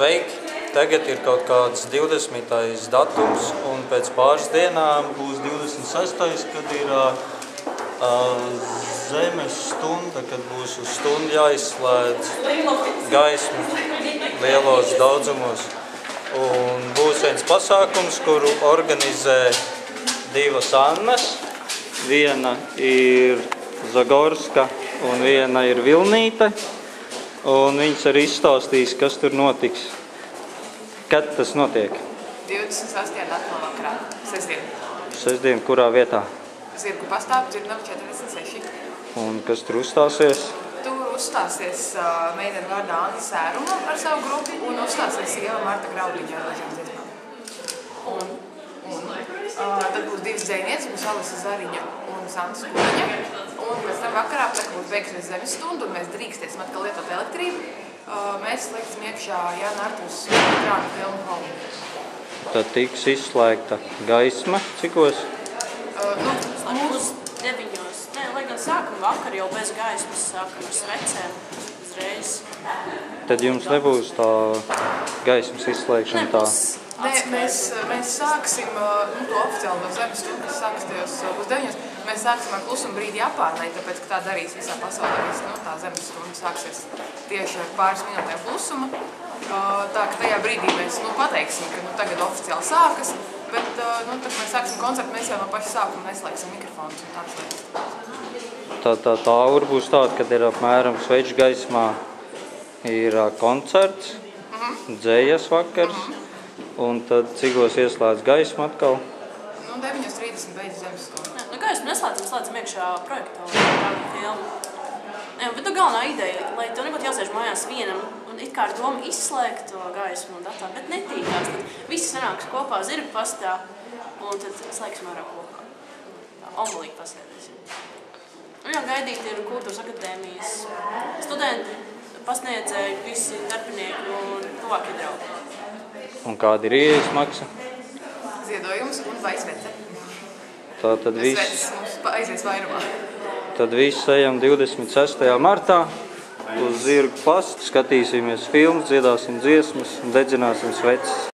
Sveiki! Tagad ir kaut kāds 20. datums, un pēc pāris dienām būs 26. kad ir zemes stunda, kad būs uz stundu jāizslēdz gaisma lielos daudzumos. Un būs viens pasākums, kuru organizē divas Annas. Viena ir Zagorska un viena ir Vilnīte. Un viņas arī izstāstīs, kas tur notiks. Kad tas notiek? 28. datumā vakarā, sestdien. Sestdien, kurā vietā? Zirgu pastāv, Dzirnava 46. Un kas tur uzstāsies? Tur uzstāsies meitene vārdā Anna Sēruma ar savu grupu un uzstāsies sieva Marta Graudiņa ar dažām dziesmām. Tad būs divas dzejnieces, būs Alisa Zariņa un Santa Skuliņa. Un pēc tam vakarā, kad būs beigusies zemes stundu un mēs drīkstiesim atkal lietot elektrību, mēs liksim iekšā Jāna Artūras Krāna filmu holu. Tad tiks izslēgta gaisma, cikos? Uz 9. Nē, lai gan sākam vakar jau bez gaismas, sākam ar svecēm uzreiz. Tad jums nebūs tā gaismas izslēgšana tā? Nē, mēs sāksim, to oficiāli no zemes stundu, kas sāks tajos uz 9. Mēs sāksim ar klusumu brīdi Japānai, tāpēc, ka tā darīs visā pasaulē. Tā zemes stunda sāksies tieši ar pāris minūtēm klusuma. Tā, ka tajā brīdī mēs pateiksim, ka tagad oficiāli sākas, bet tad mēs sāksim koncertu, mēs jau no paša sākuma neslēgsim mikrofonus un tādas lietas. Tā aura būs tāda, kad ir apmēram sveču gaismā ir koncerts, dzējas vakars, un tad cikos ieslēdz gaismu atkal? 9:30 beidzas zemes stunda. Gaismu neslēdzam iekšā projektoru, rādu filmu. Bet galvenā ideja, lai tev nebūtu jāsēž mājās vienam un it kā ar domu izslēgt to gaismu un datoru, bet netīkās. Tad visi sanāks kopā zirgu pastā un tad slēgsim ārā kopā. Omulīgi pasēdēsim. Un gaidīt ir Kultūras akadēmijas studenti, pasniedzēji, visi darbinieki un tuvākie draugi. Un kāda ir ieejas maksa? Ziedojums un vai svece. Tad Sveces mums aizies vairumā. Tad viss ejam 26. martā uz zirgu pastu, skatīsimies filmas, dziedāsim dziesmas un dedzināsim sveces.